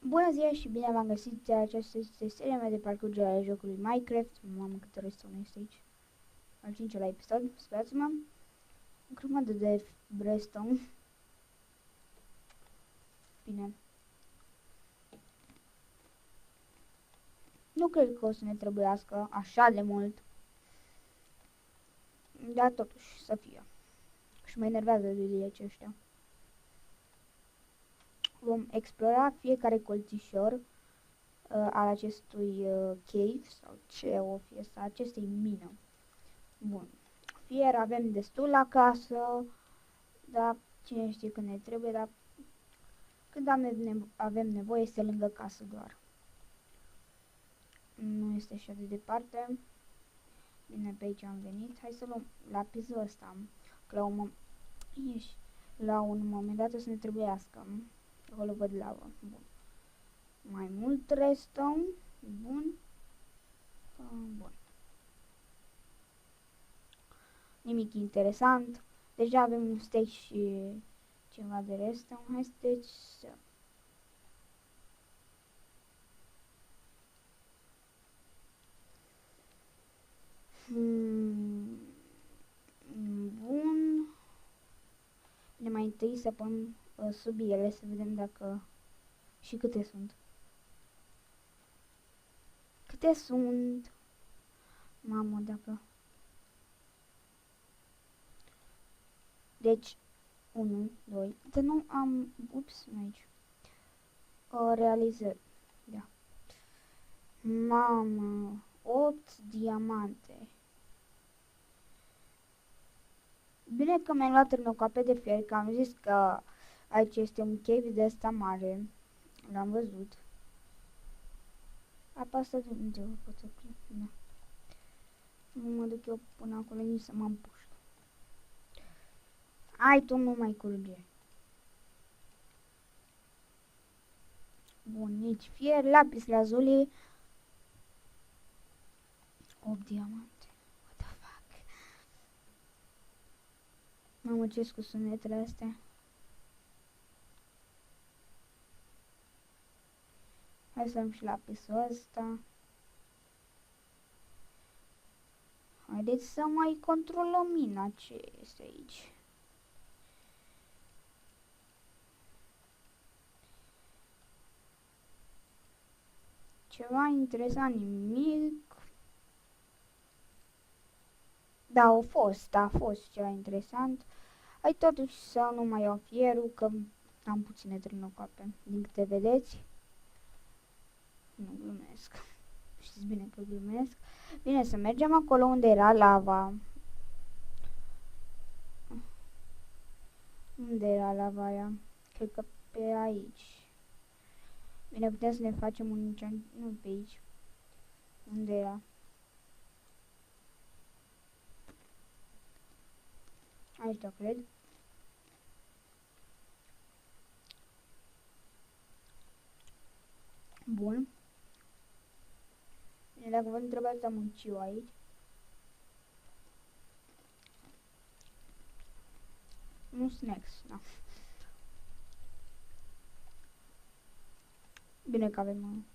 Bună ziua și bine v-am găsit! Aceasta este seria mea de parcurgere a jocului Minecraft. Mamă, câte restul este aici. Al 5-lea episod, sperați-mă. O grămadă de redstone. Bine. Nu cred că o să ne trebuiască așa de mult. Dar totuși să fie. Și mă enervează lilieci ăștia. Vom explora fiecare colțișor al acestui cave sau ce o fi asta, acestei mină. Bun. Fier avem destul la casă, dar cine știe când ne trebuie, dar când avem nevoie este lângă casă doar. Nu este așa de departe. Bine, pe aici am venit. Hai să luăm lapisul ăsta. Că la un moment dat o să ne trebuiască. Acolo văd lavă. Bun. Mai mult redstone. Bun. Bun. Nimic interesant. Deja avem un steak și ceva de redstone. Hai să... Bun. Bine, mai întâi să pun sub ele să vedem dacă și câte sunt. Câte sunt? Mamă, dacă... Deci, 1, 2... Dar nu am... Ups, aici. Realizări. Da. Mamă, 8 diamante. Bine că mi-am luat târnocoape de fier, că am zis că aici este un cave de ăsta mare. L-am văzut. Apasă de unde o pot să clic. Da. Nu mă duc eu până acolo nici să mă împușc. Ai, tu nu mai curge. Bun, nici fier, lapis lazuli. 8 diamante. What the fuck? Mamă, ce cu sunetele astea. Hai să luăm și lapisul ăsta. Haideți să mai controlăm mina ce este aici. Ceva interesant, nimic. Da, a fost ceva interesant. Hai totuși să nu mai iau fierul, că am puține trânocoape, din câte vedeți. Nu glumesc. Știți bine că glumesc. Bine, să mergem acolo unde era lava. Unde era lava aia? Cred că pe aici. Bine, putem să ne facem un enchant. Nu pe aici. Unde era? Aici, da, cred. Bun. Bine, dacă vă întrebați, am un ciu aici. Un snacks, da. Bine că avem...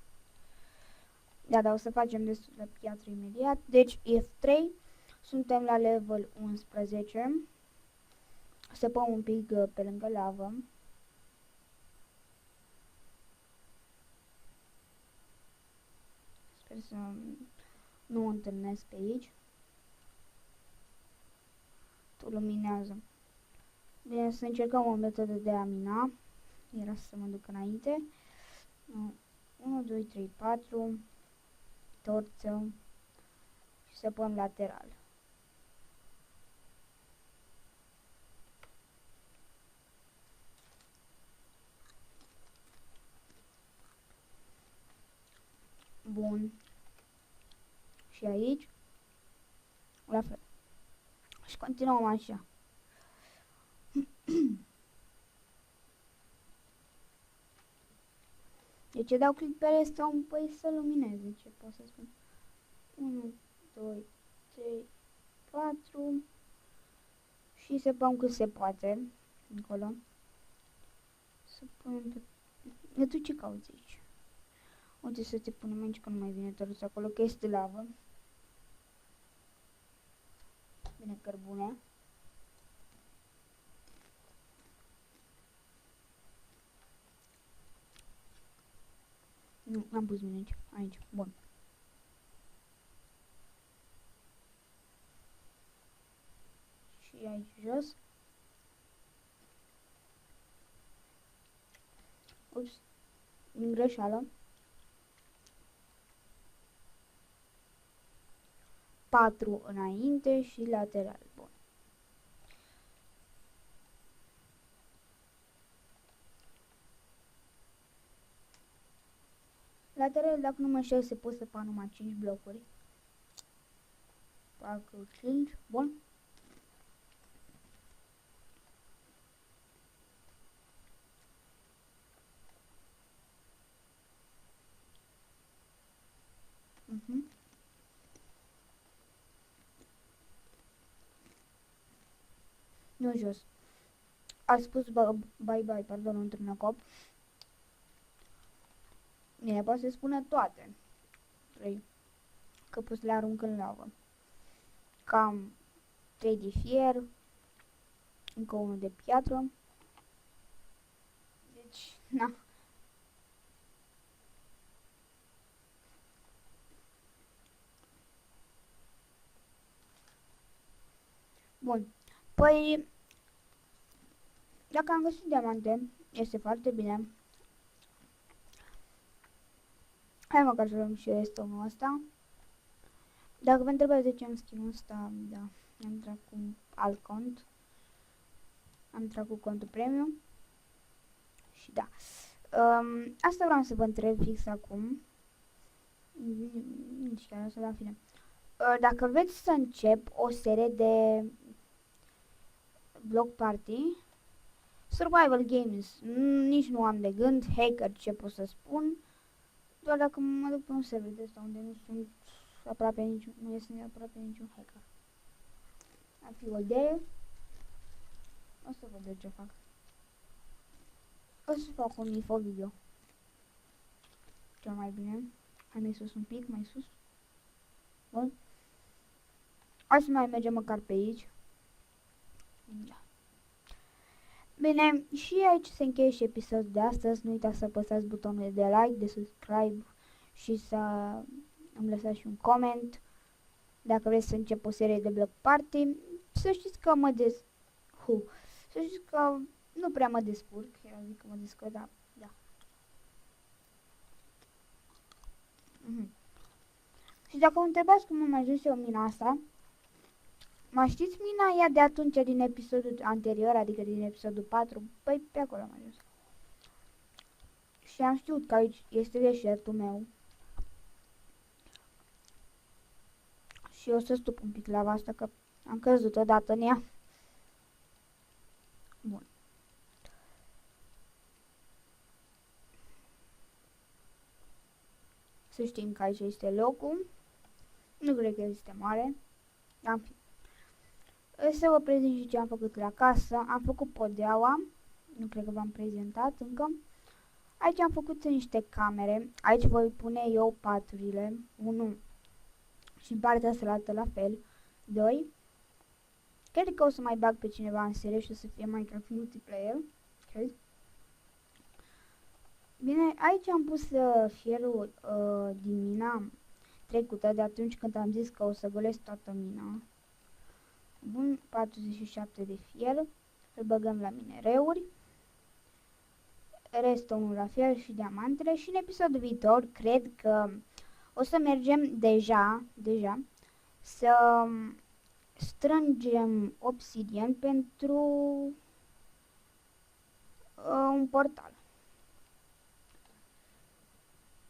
Da, dar o să facem destul de piatră imediat. Deci, F3. Suntem la level 11. Săpăm un pic pe lângă lavă. Sper să nu o întâlnesc pe aici. Tu luminează. Bine, să încercăm o metodă de a mina. Era să mă duc înainte. 1, 2, 3, 4. Torță. Și săpăm lateral. Bun. Și aici. La fel. Și continuăm așa. De ce dau click pe redstone? Păi să lumineze, ce pot să spun. 1, 2, 3, 4. Și săpăm cât se poate. Încolo. Să punem pe... Tu ce cauți aici? Uite să te punem aici că nu mai vine tărâț acolo, că este lavă. Bine, cărbune. Nu, n-am pus mine aici. Aici, bun. Și aici jos. Ups, din greșeală. 4 înainte și lateral. Bun. Lateral, dacă nu mă înșel, se pot săpa numai 5 blocuri. 4, 5, bun. Nu jos. A spus bye, pardon, într-un cop. Bine, poate să spună toate. 3. Că pot să le arunc în lavă. Cam 3 de fier. Încă 1 de piatră. Deci, na. Bun. Păi, dacă am găsit diamante, este foarte bine. Hai măcar să luăm și restul ăsta. Dacă vă întrebați de ce am skin-ul ăsta, da, am intrat cu alt cont. Am intrat cu contul premium. Și da. Asta vreau să vă întreb fix acum. Nici chiar asta, dar în fine. Dacă vreți să încep o serie de block party, survival games, nici nu am de gând, hacker ce pot să spun, doar dacă mă duc pe un server de ăsta unde nu sunt aproape niciun, nu este aproape niciun hacker. Ar fi o idee. O să văd ce fac. O să fac un info video. Cel mai bine. Hai mai sus un pic, mai sus. Bun. Hai să mai mergem măcar pe aici. Da. Bine, și aici se încheie și episodul de astăzi. Nu uitați să apăsați butonul de like, de subscribe și să îmi lăsați și un coment. Dacă vreți să încep o serie de block party, să știți că să știți că nu prea mă descurc. Eu zic că mă descurc, dar da. Și dacă vă întrebați cum am ajuns eu mina asta, mai știți mina ea de atunci din episodul anterior, adică din episodul 4? Păi pe acolo am ajuns. Și am știut că aici este reșertul meu. Și o să stup un pic lava asta, că am căzut odată în ea. Bun. Să știm că aici este locul. Nu cred că este mare. Am fi. Să vă prezint și ce am făcut la casă. Am făcut podeaua. Nu cred că v-am prezentat încă. Aici am făcut niște camere. Aici voi pune eu paturile. 1 și în partea cealaltă la fel. 2. Cred că o să mai bag pe cineva în serie și o să fie Minecraft multiplayer. Cred. Bine, aici am pus fierul din mina trecută, de atunci când am zis că o să golesc toată mina. Bun, 47 de fier. Îl băgăm la minereuri. Restul la fel și diamantele. Și în episodul viitor, cred că o să mergem deja să strângem obsidian pentru un portal.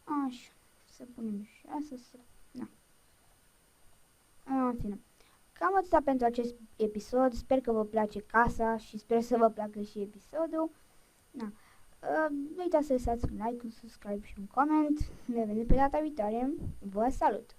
Așa, să punem și asta, na. În fine. Cam atâta pentru acest episod. Sper că vă place casa și sper să vă placă și episodul. Na. Nu uitați să lăsați un like, un subscribe și un comment. Ne vedem pe data viitoare. Vă salut!